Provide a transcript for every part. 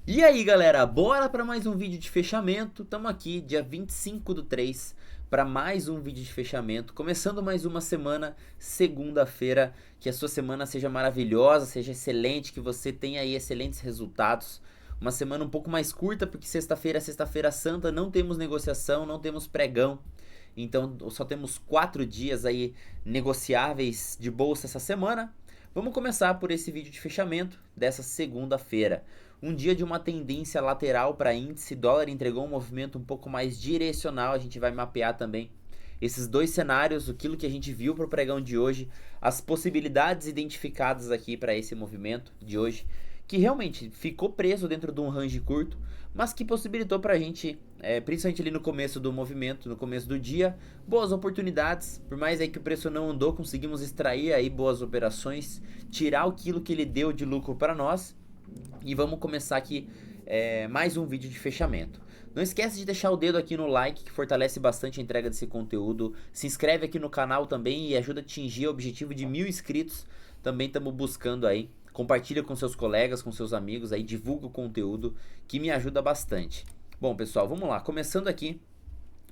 E aí galera, bora para mais um vídeo de fechamento. Estamos aqui dia 25/3 para mais um vídeo de fechamento, começando mais uma semana, segunda-feira. Que a sua semana seja maravilhosa, seja excelente, que você tenha aí excelentes resultados. Uma semana um pouco mais curta, porque sexta-feira é sexta-feira santa, não temos negociação, não temos pregão. Então só temos 4 dias aí negociáveis de bolsa essa semana. Vamos começar por esse vídeo de fechamento dessa segunda-feira. Um dia de uma tendência lateral para índice, dólar entregou um movimento um pouco mais direcional, a gente vai mapear também esses dois cenários, aquilo que a gente viu para o pregão de hoje, as possibilidades identificadas aqui para esse movimento de hoje, que realmente ficou preso dentro de um range curto, mas que possibilitou para a gente, principalmente ali no começo do movimento, no começo do dia, boas oportunidades. Por mais aí que o preço não andou, conseguimos extrair aí boas operações, tirar aquilo que ele deu de lucro para nós. E vamos começar aqui mais um vídeo de fechamento. Não esquece de deixar o dedo aqui no like, que fortalece bastante a entrega desse conteúdo. Se inscreve aqui no canal também e ajuda a atingir o objetivo de 1000 inscritos. Também estamos buscando aí. Compartilha com seus colegas, com seus amigos aí, divulga o conteúdo que me ajuda bastante. Bom pessoal, vamos lá, começando aqui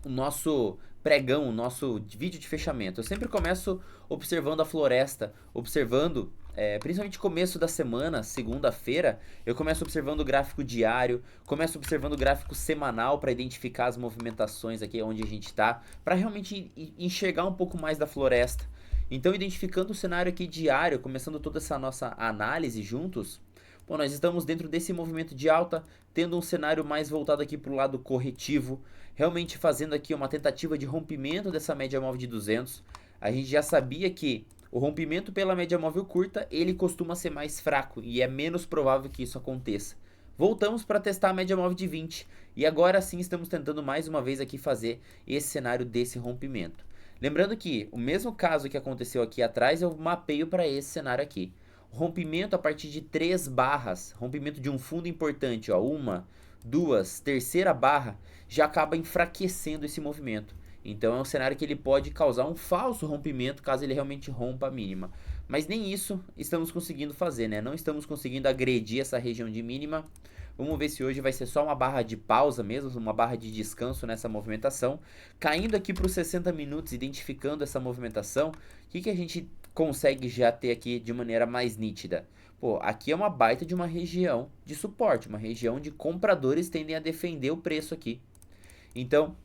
o nosso pregão, o nosso vídeo de fechamento. Eu sempre começo observando a floresta, observando, principalmente começo da semana, segunda-feira, eu começo observando o gráfico diário, começo observando o gráfico semanal para identificar as movimentações aqui onde a gente está, para realmente enxergar um pouco mais da floresta. Então, identificando o cenário aqui diário, começando toda essa nossa análise juntos, bom, nós estamos dentro desse movimento de alta, tendo um cenário mais voltado aqui para o lado corretivo, realmente fazendo aqui uma tentativa de rompimento dessa média móvel de 200. A gente já sabia que o rompimento pela média móvel curta, ele costuma ser mais fraco e é menos provável que isso aconteça. Voltamos para testar a média móvel de 20 e agora sim estamos tentando mais uma vez aqui fazer esse cenário desse rompimento. Lembrando que o mesmo caso que aconteceu aqui atrás, eu mapeio para esse cenário aqui. Rompimento a partir de 3 barras, rompimento de um fundo importante, ó, uma, duas, terceira barra, já acaba enfraquecendo esse movimento. Então é um cenário que ele pode causar um falso rompimento caso ele realmente rompa a mínima. Mas nem isso estamos conseguindo fazer, né? Não estamos conseguindo agredir essa região de mínima. Vamos ver se hoje vai ser só uma barra de pausa mesmo, uma barra de descanso nessa movimentação. Caindo aqui para os 60 minutos, identificando essa movimentação, o que a gente consegue já ter aqui de maneira mais nítida? Pô, aqui é uma baita de uma região de suporte, uma região onde compradores tendem a defender o preço aqui. Então,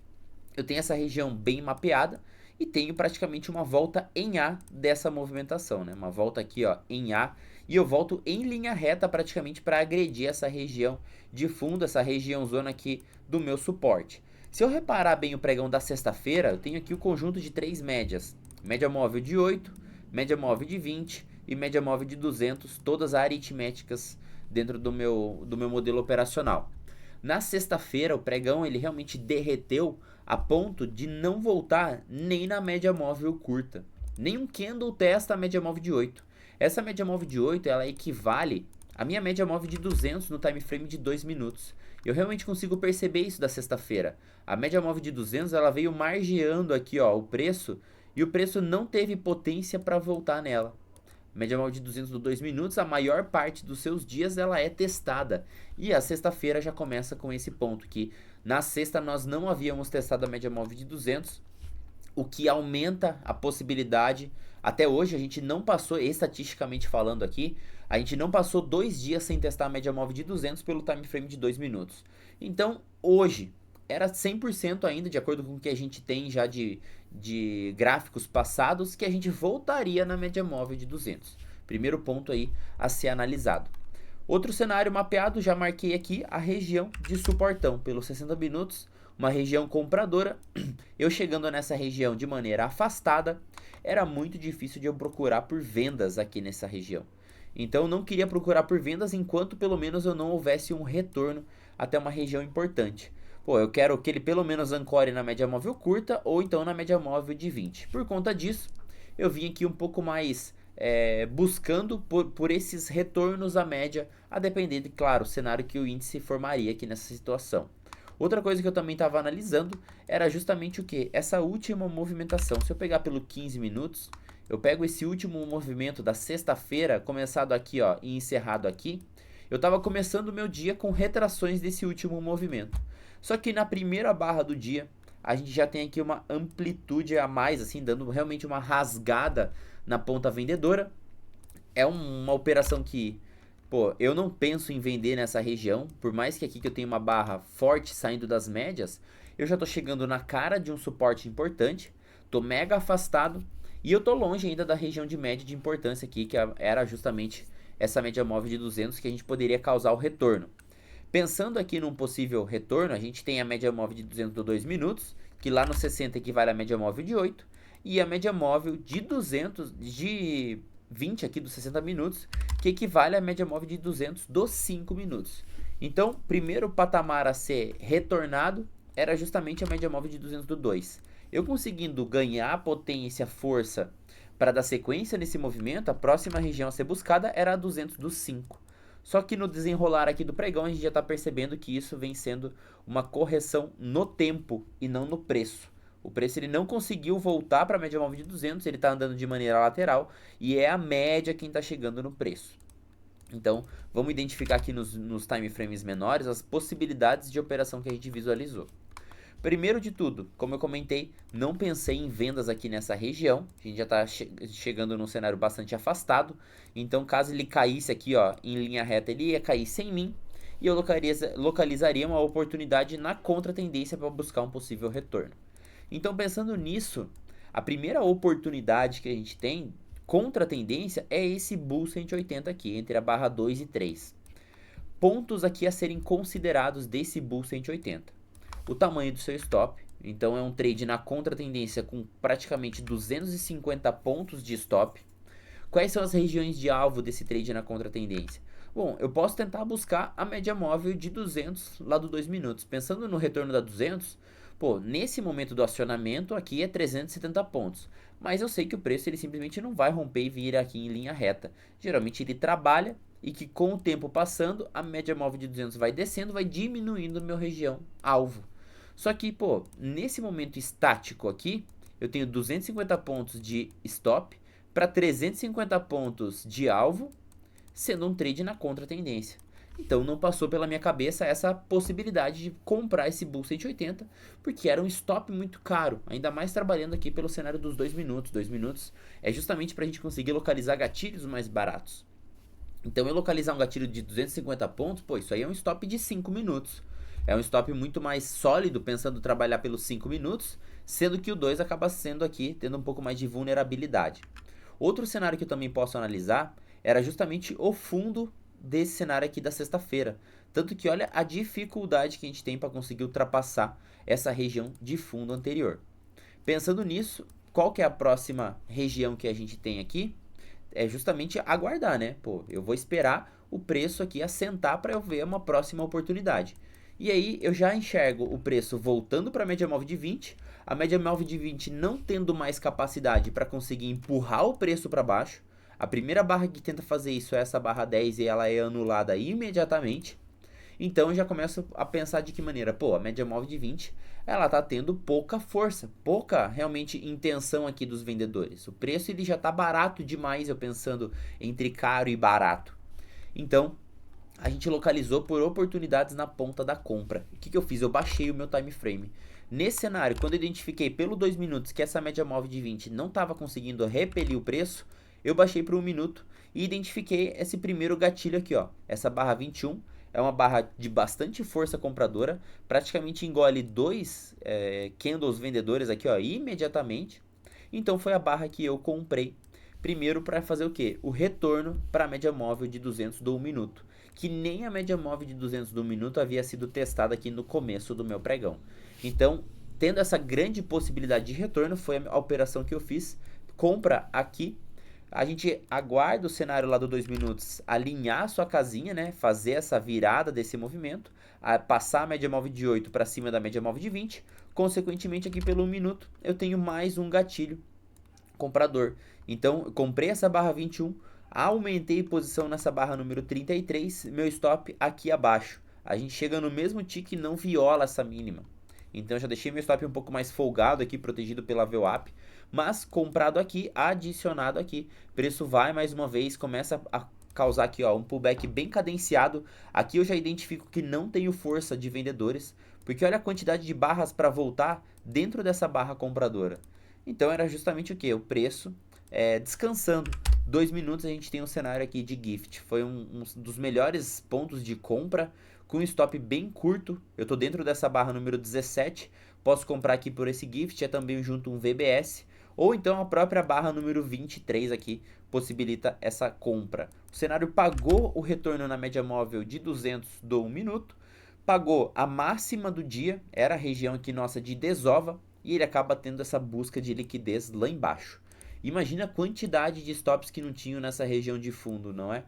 eu tenho essa região bem mapeada e tenho praticamente uma volta em A dessa movimentação, né? Uma volta aqui, ó, em A, e eu volto em linha reta praticamente para agredir essa região de fundo, essa região zona aqui do meu suporte. Se eu reparar bem o pregão da sexta-feira, eu tenho aqui o conjunto de 3 médias. Média móvel de 8, média móvel de 20 e média móvel de 200, todas aritméticas dentro do meu modelo operacional. Na sexta-feira, o pregão ele realmente derreteu a ponto de não voltar nem na média móvel curta. Nenhum candle testa a média móvel de 8. Essa média móvel de 8 ela equivale à minha média móvel de 200 no time frame de 2 minutos. Eu realmente consigo perceber isso da sexta-feira. A média móvel de 200 ela veio margeando aqui, ó, o preço, e o preço não teve potência para voltar nela. Média móvel de 200 dos 2 minutos, a maior parte dos seus dias ela é testada. E a sexta-feira já começa com esse ponto que na sexta nós não havíamos testado a média móvel de 200, o que aumenta a possibilidade. Até hoje a gente não passou, estatisticamente falando aqui, a gente não passou 2 dias sem testar a média móvel de 200 pelo time frame de 2 minutos. Então hoje era 100% ainda, de acordo com o que a gente tem já de gráficos passados, que a gente voltaria na média móvel de 200. Primeiro ponto aí a ser analisado. Outro cenário mapeado, já marquei aqui a região de suportão pelos 60 minutos, uma região compradora. Eu chegando nessa região de maneira afastada, era muito difícil de eu procurar por vendas aqui nessa região. Então eu não queria procurar por vendas enquanto pelo menos eu não houvesse um retorno até uma região importante. Pô, eu quero que ele pelo menos ancore na média móvel curta ou então na média móvel de 20. Por conta disso, eu vim aqui um pouco mais buscando por esses retornos à média, a depender, claro, do cenário que o índice formaria aqui nessa situação. Outra coisa que eu também estava analisando era justamente o que? Essa última movimentação. Se eu pegar pelo 15 minutos, eu pego esse último movimento da sexta-feira, começado aqui ó, e encerrado aqui, eu estava começando o meu dia com retrações desse último movimento. Só que na primeira barra do dia, a gente já tem aqui uma amplitude a mais, assim, dando realmente uma rasgada na ponta vendedora. É uma operação que, pô, eu não penso em vender nessa região, por mais que aqui que eu tenho uma barra forte saindo das médias, eu já tô chegando na cara de um suporte importante, tô mega afastado e eu tô longe ainda da região de média de importância aqui, que era justamente essa média móvel de 200 que a gente poderia causar o retorno. Pensando aqui num possível retorno, a gente tem a média móvel de 200 do 2 minutos, que lá no 60 equivale à média móvel de 8, e a média móvel de 200, de 20 aqui dos 60 minutos, que equivale à média móvel de 200 dos 5 minutos. Então, primeiro patamar a ser retornado era justamente a média móvel de 200 do 2. Eu conseguindo ganhar potência, força para dar sequência nesse movimento, a próxima região a ser buscada era a 200 dos 5. Só que no desenrolar aqui do pregão a gente já está percebendo que isso vem sendo uma correção no tempo e não no preço. O preço ele não conseguiu voltar para a média móvel de 200, ele está andando de maneira lateral e é a média quem está chegando no preço. Então, vamos identificar aqui nos time frames menores as possibilidades de operação que a gente visualizou. Primeiro de tudo, como eu comentei, não pensei em vendas aqui nessa região. A gente já está chegando num cenário bastante afastado. Então, caso ele caísse aqui, ó, em linha reta, ele ia cair sem mim. E eu localizaria uma oportunidade na contratendência para buscar um possível retorno. Então, pensando nisso, a primeira oportunidade que a gente tem contra a tendência é esse Bull 180 aqui, entre a barra 2 e 3. Pontos aqui a serem considerados desse Bull 180. O tamanho do seu stop, então é um trade na contratendência com praticamente 250 pontos de stop. Quais são as regiões de alvo desse trade na contratendência? Bom, eu posso tentar buscar a média móvel de 200 lá do 2 minutos. Pensando no retorno da 200, pô, nesse momento do acionamento aqui é 370 pontos. Mas eu sei que o preço ele simplesmente não vai romper e vir aqui em linha reta. Geralmente ele trabalha e que com o tempo passando, a média móvel de 200 vai descendo, vai diminuindo a minha região alvo. Só que, pô, nesse momento estático aqui, eu tenho 250 pontos de stop para 350 pontos de alvo, sendo um trade na contratendência. Então não passou pela minha cabeça essa possibilidade de comprar esse Bull 180, porque era um stop muito caro, ainda mais trabalhando aqui pelo cenário dos 2 minutos. 2 minutos é justamente para a gente conseguir localizar gatilhos mais baratos. Então eu localizar um gatilho de 250 pontos, pô, isso aí é um stop de 5 minutos. É um stop muito mais sólido, pensando trabalhar pelos 5 minutos, sendo que o 2 acaba sendo aqui, tendo um pouco mais de vulnerabilidade. Outro cenário que eu também posso analisar era justamente o fundo desse cenário aqui da sexta-feira. Tanto que olha a dificuldade que a gente tem para conseguir ultrapassar essa região de fundo anterior. Pensando nisso, qual que é a próxima região que a gente tem aqui? É justamente aguardar, né? Pô, eu vou esperar o preço aqui assentar para eu ver uma próxima oportunidade. E aí eu já enxergo o preço voltando para a média móvel de 20, a média móvel de 20 não tendo mais capacidade para conseguir empurrar o preço para baixo. A primeira barra que tenta fazer isso é essa barra 10 e ela é anulada imediatamente. Então eu já começo a pensar de que maneira, pô, a média móvel de 20, ela tá tendo pouca força, pouca realmente intenção aqui dos vendedores. O preço ele já tá barato demais, eu pensando entre caro e barato. Então, a gente localizou por oportunidades na ponta da compra. O que eu fiz? Eu baixei o meu time frame. Nesse cenário, quando eu identifiquei pelo 2 minutos que essa média móvel de 20 não estava conseguindo repelir o preço, eu baixei para 1 minuto e identifiquei esse primeiro gatilho aqui, ó. Essa barra 21 é uma barra de bastante força compradora, praticamente engole 2 candles vendedores aqui, ó, imediatamente. Então foi a barra que eu comprei primeiro para fazer o que? O retorno para a média móvel de 200 do 1 minuto, que nem a média móvel de 200 do 1 minuto havia sido testada aqui no começo do meu pregão. Então, tendo essa grande possibilidade de retorno, foi a operação que eu fiz, compra aqui. A gente aguarda o cenário lá do 2 minutos alinhar a sua casinha, né? Fazer essa virada desse movimento, passar a média móvel de 8 para cima da média móvel de 20. Consequentemente, aqui pelo 1 minuto, eu tenho mais um gatilho comprador. Então, eu comprei essa barra 21, aumentei posição nessa barra número 33, meu stop aqui abaixo. A gente chega no mesmo tick e não viola essa mínima. Então, eu já deixei meu stop um pouco mais folgado aqui, protegido pela VWAP, mas comprado aqui, adicionado aqui. Preço vai mais uma vez, começa a causar aqui, ó, um pullback bem cadenciado. Aqui eu já identifico que não tenho força de vendedores, porque olha a quantidade de barras para voltar dentro dessa barra compradora. Então era justamente o que? O preço descansando. 2 minutos a gente tem um cenário aqui de gift. Foi um dos melhores pontos de compra, com um stop bem curto. Eu estou dentro dessa barra número 17. Posso comprar aqui por esse gift, é também junto um VBS. Ou então a própria barra número 23 aqui possibilita essa compra. O cenário pagou o retorno na média móvel de 200 do 1 minuto. Pagou a máxima do dia, era a região aqui nossa de desova. E ele acaba tendo essa busca de liquidez lá embaixo. Imagina a quantidade de stops que não tinham nessa região de fundo, não é?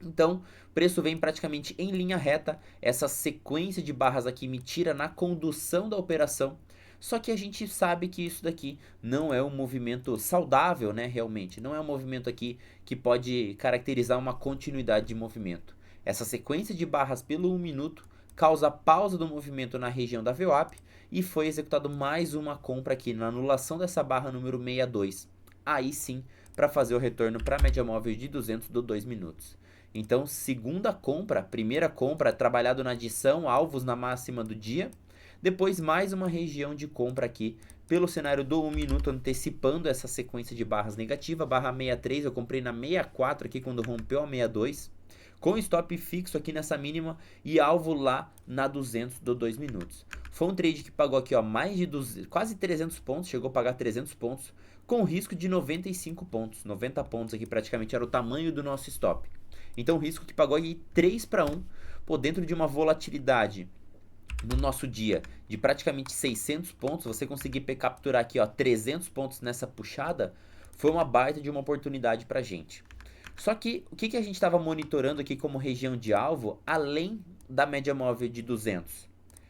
Então, o preço vem praticamente em linha reta. Essa sequência de barras aqui me tira na condução da operação. Só que a gente sabe que isso daqui não é um movimento saudável, né? Realmente, não é um movimento aqui que pode caracterizar uma continuidade de movimento. Essa sequência de barras pelo 1 minuto causa pausa do movimento na região da VWAP e foi executado mais uma compra aqui na anulação dessa barra número 62. Aí sim, para fazer o retorno para a média móvel de 200 do 2 minutos. Então, segunda compra, primeira compra, trabalhado na adição, alvos na máxima do dia. Depois mais uma região de compra aqui pelo cenário do 1 minuto, antecipando essa sequência de barras negativa. Barra 63, eu comprei na 64 aqui quando rompeu a 62. Com stop fixo aqui nessa mínima e alvo lá na 200 do 2 minutos. Foi um trade que pagou aqui, ó, mais de 200, quase 300 pontos, chegou a pagar 300 pontos, com risco de 95 pontos. 90 pontos aqui praticamente era o tamanho do nosso stop. Então o risco que pagou aí 3 para 1, pô, dentro de uma volatilidade no nosso dia de praticamente 600 pontos, você conseguir capturar aqui, ó, 300 pontos nessa puxada, foi uma baita de uma oportunidade pra gente. Só que o que a gente estava monitorando aqui como região de alvo, além da média móvel de 200?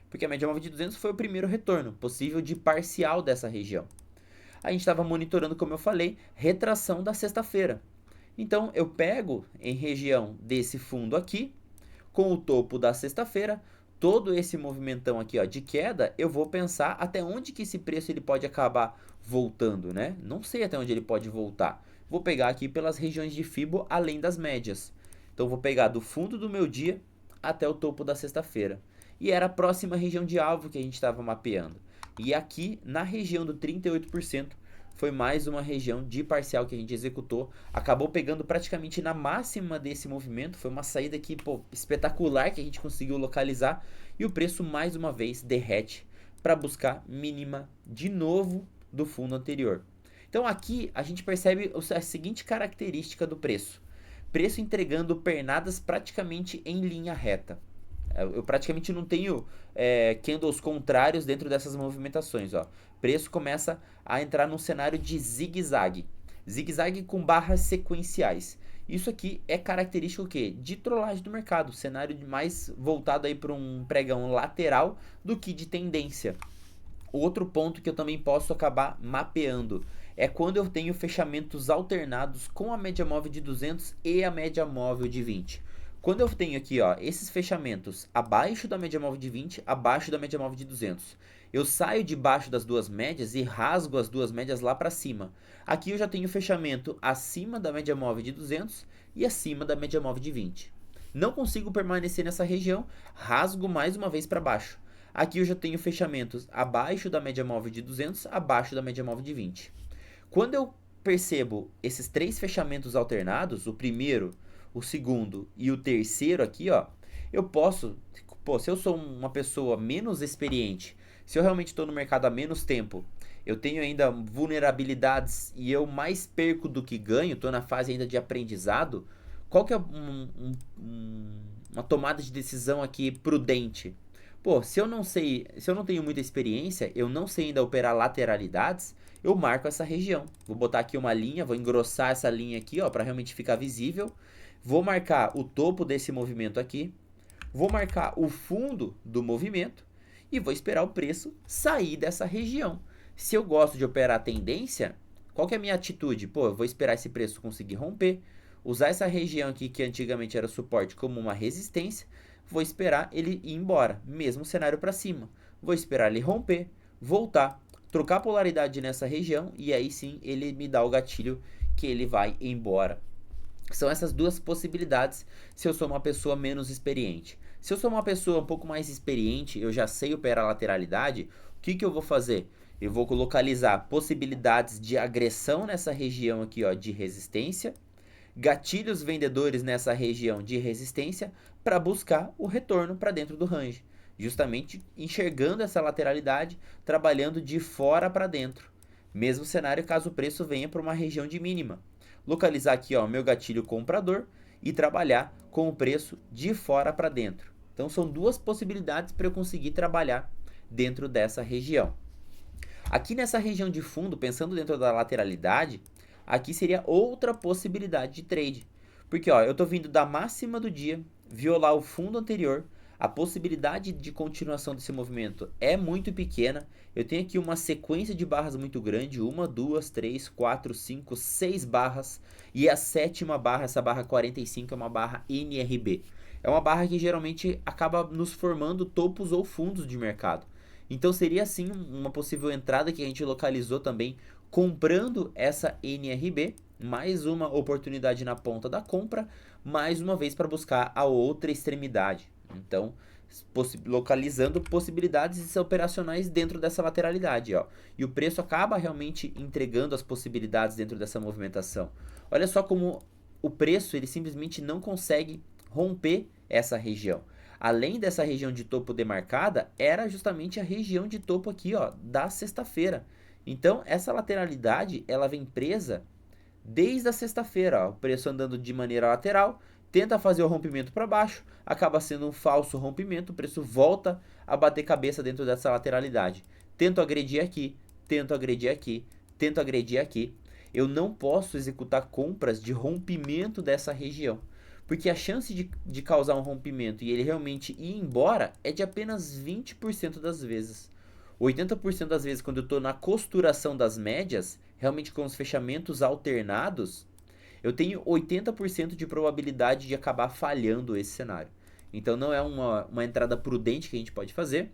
Porque a média móvel de 200 foi o primeiro retorno possível de parcial dessa região. A gente estava monitorando, como eu falei, retração da sexta-feira. Então eu pego em região desse fundo aqui, com o topo da sexta-feira, todo esse movimentão aqui, ó, de queda, eu vou pensar até onde que esse preço ele pode acabar voltando, né? Não sei até onde ele pode voltar. Vou pegar aqui pelas regiões de Fibo além das médias. Então vou pegar do fundo do meu dia até o topo da sexta-feira. E era a próxima região de alvo que a gente estava mapeando. E aqui na região do 38% foi mais uma região de parcial que a gente executou. Acabou pegando praticamente na máxima desse movimento. Foi uma saída aqui, pô, espetacular que a gente conseguiu localizar. E o preço mais uma vez derrete para buscar mínima de novo do fundo anterior. Então aqui a gente percebe a seguinte característica do preço. Preço entregando pernadas praticamente em linha reta. Eu praticamente não tenho candles contrários dentro dessas movimentações. Ó. Preço começa a entrar num cenário de zigue-zague. Zigue-zague com barras sequenciais. Isso aqui é característico o quê? De trollagem do mercado. Cenário mais voltado aí para um pregão lateral do que de tendência. Outro ponto que eu também posso acabar mapeando é quando eu tenho fechamentos alternados com a média móvel de 200 e a média móvel de 20. Quando eu tenho aqui, ó, esses fechamentos abaixo da média móvel de 20, abaixo da média móvel de 200, eu saio debaixo das duas médias e rasgo as duas médias lá para cima. Aqui eu já tenho fechamento acima da média móvel de 200 e acima da média móvel de 20. Não consigo permanecer nessa região, rasgo mais uma vez para baixo. Aqui eu já tenho fechamentos abaixo da média móvel de 200, abaixo da média móvel de 20. Quando eu percebo esses três fechamentos alternados, o primeiro, o segundo e o terceiro aqui, ó, eu posso, pô, se eu sou uma pessoa menos experiente, se eu realmente estou no mercado há menos tempo, eu tenho ainda vulnerabilidades e eu mais perco do que ganho, estou na fase ainda de aprendizado, qual que é uma tomada de decisão aqui prudente? Pô, se eu não sei, se eu não tenho muita experiência, eu não sei ainda operar lateralidades, eu marco essa região. Vou botar aqui uma linha, vou engrossar essa linha aqui, ó, para realmente ficar visível. Vou marcar o topo desse movimento aqui. Vou marcar o fundo do movimento e vou esperar o preço sair dessa região. Se eu gosto de operar a tendência, qual que é a minha atitude? Pô, eu vou esperar esse preço conseguir romper, usar essa região aqui que antigamente era suporte como uma resistência, vou esperar ele ir embora, mesmo cenário para cima. Vou esperar ele romper, voltar, trocar polaridade nessa região e aí sim ele me dá o gatilho que ele vai embora. São essas duas possibilidades se eu sou uma pessoa menos experiente. Se eu sou uma pessoa um pouco mais experiente, eu já sei operar lateralidade, o que eu vou fazer? Eu vou localizar possibilidades de agressão nessa região aqui, ó, de resistência, gatilhos vendedores nessa região de resistência para buscar o retorno para dentro do range, justamente enxergando essa lateralidade, trabalhando de fora para dentro. Mesmo cenário caso o preço venha para uma região de mínima. Localizar aqui, ó, meu gatilho comprador e trabalhar com o preço de fora para dentro. Então são duas possibilidades para eu conseguir trabalhar dentro dessa região. Aqui nessa região de fundo, pensando dentro da lateralidade, aqui seria outra possibilidade de trade. Porque ó, eu estou vindo da máxima do dia, violar o fundo anterior, a possibilidade de continuação desse movimento é muito pequena. Eu tenho aqui uma sequência de barras muito grande, 1, 2, 3, 4, 5, 6 barras, e a sétima barra, essa barra 45, é uma barra NRB. É uma barra que geralmente acaba nos formando topos ou fundos de mercado. Então seria sim uma possível entrada que a gente localizou também comprando essa NRB, mais uma oportunidade na ponta da compra, mais uma vez para buscar a outra extremidade. Então, localizando possibilidades operacionais dentro dessa lateralidade, ó. E o preço acaba realmente entregando as possibilidades dentro dessa movimentação. Olha só como o preço ele simplesmente não consegue romper essa região. Além dessa região de topo demarcada, era justamente a região de topo aqui, ó, da sexta-feira. Então, essa lateralidade, ela vem presa desde a sexta-feira, ó, o preço andando de maneira lateral, tenta fazer o rompimento para baixo, acaba sendo um falso rompimento, o preço volta a bater cabeça dentro dessa lateralidade. Tento agredir aqui, tento agredir aqui, tento agredir aqui. Eu não posso executar compras de rompimento dessa região, porque a chance de causar um rompimento e ele realmente ir embora é de apenas 20% das vezes. 80% das vezes, quando eu estou na costuração das médias, realmente com os fechamentos alternados, eu tenho 80% de probabilidade de acabar falhando esse cenário. Então não é uma entrada prudente que a gente pode fazer.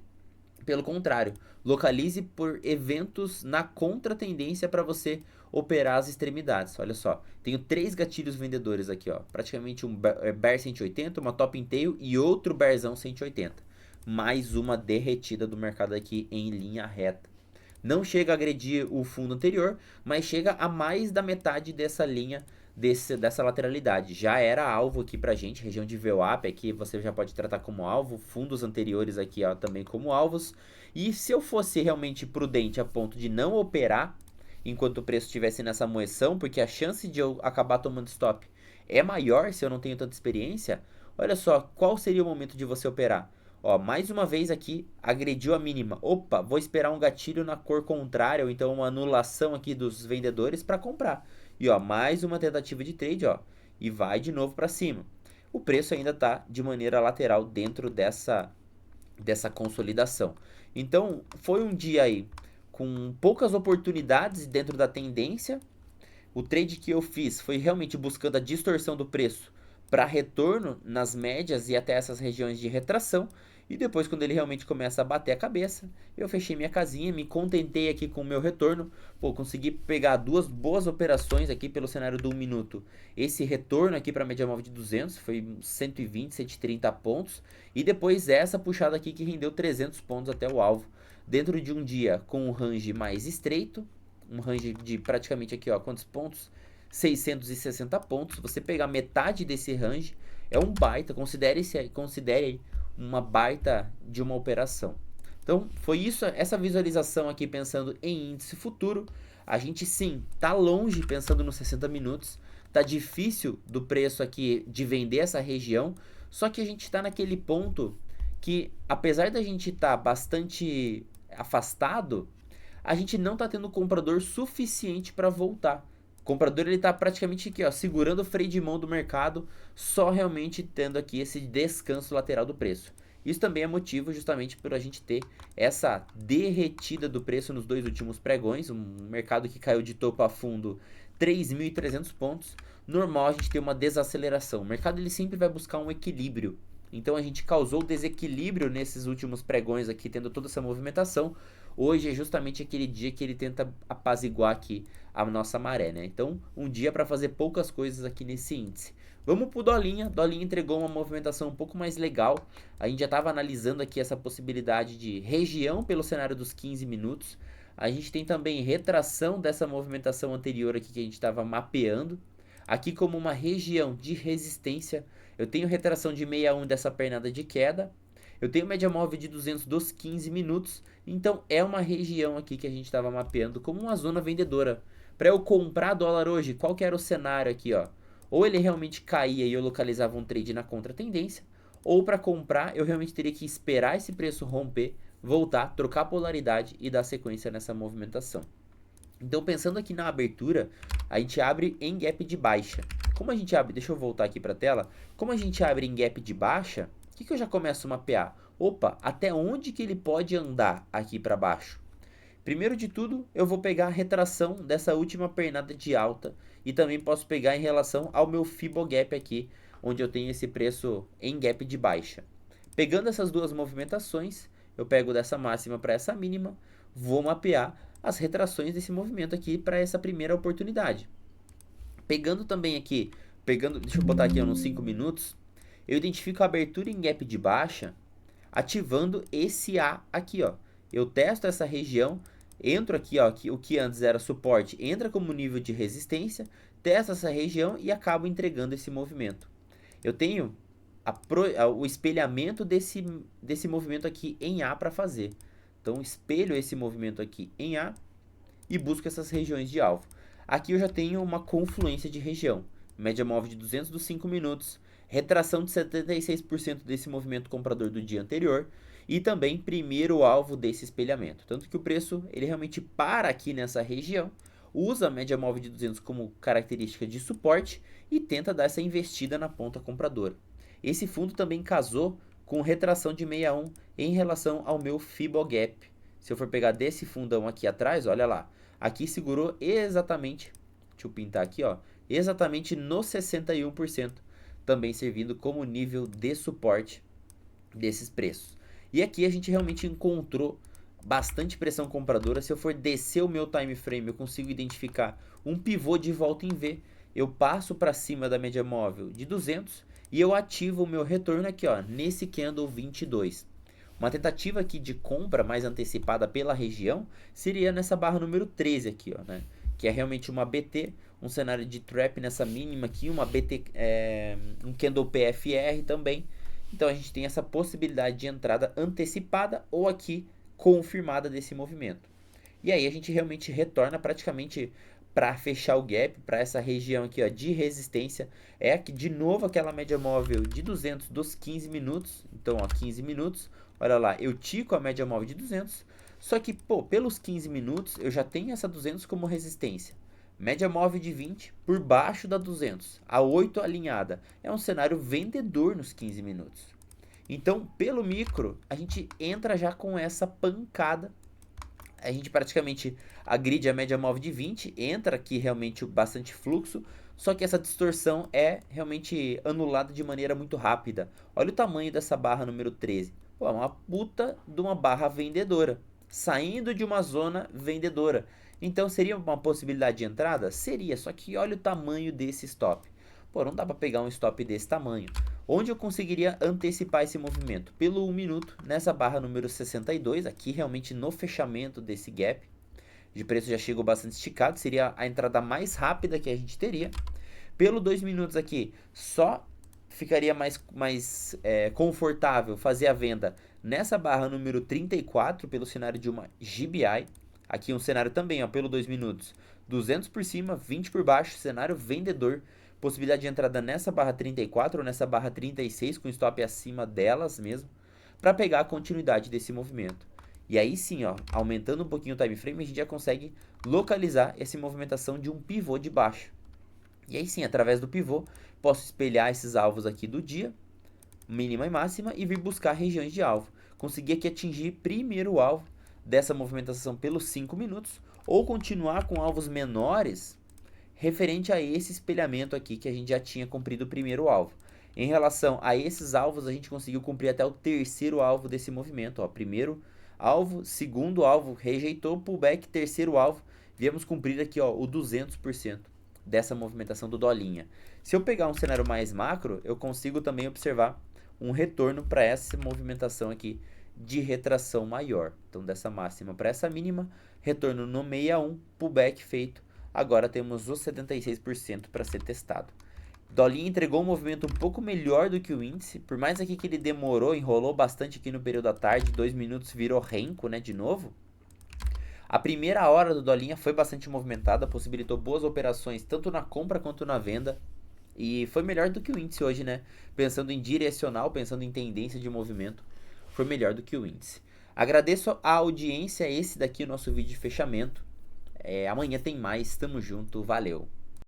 Pelo contrário, localize por eventos na contratendência para você operar as extremidades. Olha só, tenho 3 gatilhos vendedores aqui, ó, praticamente um bear 180, uma top in tail e outro bearzão 180. Mais uma derretida do mercado aqui em linha reta. Não chega a agredir o fundo anterior, mas chega a mais da metade dessa linha, dessa lateralidade. Já era alvo aqui pra gente, região de VWAP, aqui você já pode tratar como alvo, fundos anteriores aqui ó, também como alvos. E se eu fosse realmente prudente a ponto de não operar enquanto o preço estivesse nessa moeção, porque a chance de eu acabar tomando stop é maior se eu não tenho tanta experiência, olha só, qual seria o momento de você operar? Ó, mais uma vez aqui, agrediu a mínima. Opa, vou esperar um gatilho na cor contrária, ou então uma anulação aqui dos vendedores para comprar. E ó, mais uma tentativa de trade, ó, e vai de novo para cima. O preço ainda está de maneira lateral dentro dessa consolidação. Então, foi um dia aí com poucas oportunidades dentro da tendência. O trade que eu fiz foi realmente buscando a distorção do preço para retorno nas médias e até essas regiões de retração. E depois, quando ele realmente começa a bater a cabeça, eu fechei minha casinha, me contentei aqui com o meu retorno. Pô, consegui pegar 2 boas operações aqui pelo cenário do 1 minuto. Esse retorno aqui para a média móvel de 200 foi 120, 130 pontos. E depois essa puxada aqui que rendeu 300 pontos até o alvo. Dentro de um dia com um range mais estreito, um range de praticamente aqui, ó, quantos pontos? 660 pontos. Você pegar metade desse range é um baita, considere uma baita de uma operação. Então, foi isso, essa visualização aqui pensando em índice futuro. A gente sim, tá longe pensando nos 60 minutos. Tá difícil do preço aqui de vender essa região, só que a gente está naquele ponto que, apesar da gente estar bastante afastado, a gente não está tendo comprador suficiente para voltar. O comprador ele está praticamente aqui, ó, segurando o freio de mão do mercado, só realmente tendo aqui esse descanso lateral do preço. Isso também é motivo justamente por a gente ter essa derretida do preço nos 2 últimos pregões, um mercado que caiu de topo a fundo 3.300 pontos. Normal a gente ter uma desaceleração. O mercado ele sempre vai buscar um equilíbrio Então a gente causou desequilíbrio nesses últimos pregões aqui, tendo toda essa movimentação. Hoje é justamente aquele dia que ele tenta apaziguar aqui a nossa maré, né? Então, um dia para fazer poucas coisas aqui nesse índice. Vamos pro Dolinha. Dolinha entregou uma movimentação um pouco mais legal. A gente já estava analisando aqui essa possibilidade de região pelo cenário dos 15 minutos. A gente tem também retração dessa movimentação anterior aqui que a gente estava mapeando. Aqui como uma região de resistência, eu tenho retração de 61 dessa pernada de queda. Eu tenho média móvel de 200 dos 15 minutos. Então é uma região aqui que a gente estava mapeando como uma zona vendedora. Para eu comprar dólar hoje, qual que era o cenário aqui, ó? Ou ele realmente caía e eu localizava um trade na contratendência, ou para comprar eu realmente teria que esperar esse preço romper, voltar, trocar a polaridade e dar sequência nessa movimentação. Então, pensando aqui na abertura, a gente abre em gap de baixa. Como a gente abre, deixa eu voltar aqui para a tela. Como a gente abre em gap de baixa, o que eu já começo a mapear? Opa, até onde que ele pode andar aqui para baixo? Primeiro de tudo, eu vou pegar a retração dessa última pernada de alta e também posso pegar em relação ao meu Fibogap aqui, onde eu tenho esse preço em gap de baixa. Pegando essas duas movimentações, eu pego dessa máxima para essa mínima, vou mapear as retrações desse movimento aqui para essa primeira oportunidade. Pegando também aqui, deixa eu botar aqui nos 5 minutos, eu identifico a abertura em gap de baixa, ativando esse A aqui, ó. Eu testo essa região, entro aqui, ó, o que antes era suporte, entra como nível de resistência, testo essa região e acabo entregando esse movimento. Eu tenho o espelhamento desse movimento aqui em A para fazer. Então, espelho esse movimento aqui em A e busco essas regiões de alvo. Aqui eu já tenho uma confluência de região. Média móvel de 200 dos 5 minutos, retração de 76% desse movimento comprador do dia anterior e também primeiro alvo desse espelhamento. Tanto que o preço ele realmente para aqui nessa região, usa a média móvel de 200 como característica de suporte e tenta dar essa investida na ponta compradora. Esse fundo também casou com retração de 61 em relação ao meu Fibogap. Se eu for pegar desse fundão aqui atrás, olha lá, aqui segurou exatamente, deixa eu pintar aqui, ó, exatamente no 61%, também servindo como nível de suporte desses preços. E aqui a gente realmente encontrou bastante pressão compradora. Se eu for descer o meu time frame, eu consigo identificar um pivô de volta em V. Eu passo para cima da média móvel de 200 e eu ativo o meu retorno aqui, ó, nesse candle 22. Uma tentativa aqui de compra mais antecipada pela região seria nessa barra número 13 aqui, ó, né? Que é realmente uma BT, um cenário de trap nessa mínima aqui, uma BT, um candle PFR também. Então a gente tem essa possibilidade de entrada antecipada ou aqui confirmada desse movimento. E aí a gente realmente retorna praticamente para fechar o gap, para essa região aqui, ó, de resistência. É aqui de novo aquela média móvel de 200 dos 15 minutos. Então, ó, 15 minutos. Olha lá, eu tico a média móvel de 200. Só que, pô, pelos 15 minutos eu já tenho essa 200 como resistência. Média móvel de 20 por baixo da 200, a 8 alinhada. É um cenário vendedor nos 15 minutos. Então, pelo micro, a gente entra já com essa pancada. A gente praticamente agride a média móvel de 20, entra aqui realmente bastante fluxo, só que essa distorção é realmente anulada de maneira muito rápida. Olha o tamanho dessa barra número 13. Pô, é uma puta de uma barra vendedora, saindo de uma zona vendedora. Então seria uma possibilidade de entrada? Seria, só que olha o tamanho desse stop. Pô, não dá para pegar um stop desse tamanho. Onde eu conseguiria antecipar esse movimento? Pelo 1 minuto, nessa barra número 62, aqui realmente no fechamento desse gap. De preço já chegou bastante esticado, seria a entrada mais rápida que a gente teria. Pelo 2 minutos aqui, só ficaria mais confortável fazer a venda nessa barra número 34, pelo cenário de uma GBI. Aqui um cenário também, ó, pelo 2 minutos, 200 por cima, 20 por baixo, cenário vendedor. Possibilidade de entrada nessa barra 34 ou nessa barra 36, com stop acima delas mesmo, para pegar a continuidade desse movimento. E aí sim, ó, aumentando um pouquinho o time frame, a gente já consegue localizar essa movimentação de um pivô de baixo. E aí sim, através do pivô, posso espelhar esses alvos aqui do dia, mínima e máxima, e vir buscar regiões de alvo. Conseguir aqui atingir primeiro o alvo dessa movimentação pelos 5 minutos, ou continuar com alvos menores referente a esse espelhamento aqui que a gente já tinha cumprido o primeiro alvo. Em relação a esses alvos, a gente conseguiu cumprir até o terceiro alvo desse movimento, ó. Primeiro alvo, segundo alvo, rejeitou, pullback, terceiro alvo, viemos cumprir aqui, ó, o 200% dessa movimentação do dolinha. Se eu pegar um cenário mais macro, eu consigo também observar um retorno para essa movimentação aqui de retração maior. Então, dessa máxima para essa mínima, retorno no 61, pullback feito. Agora temos os 76% para ser testado. Dolinha entregou um movimento um pouco melhor do que o índice, por mais aqui que ele demorou, enrolou bastante aqui no período da tarde, 2 minutos virou renco, né, de novo. A primeira hora do Dolinha foi bastante movimentada, possibilitou boas operações tanto na compra quanto na venda. E foi melhor do que o índice hoje, né? Pensando em direcional, pensando em tendência de movimento, foi melhor do que o índice. Agradeço a audiência, esse daqui é o nosso vídeo de fechamento. Amanhã tem mais, tamo junto, valeu!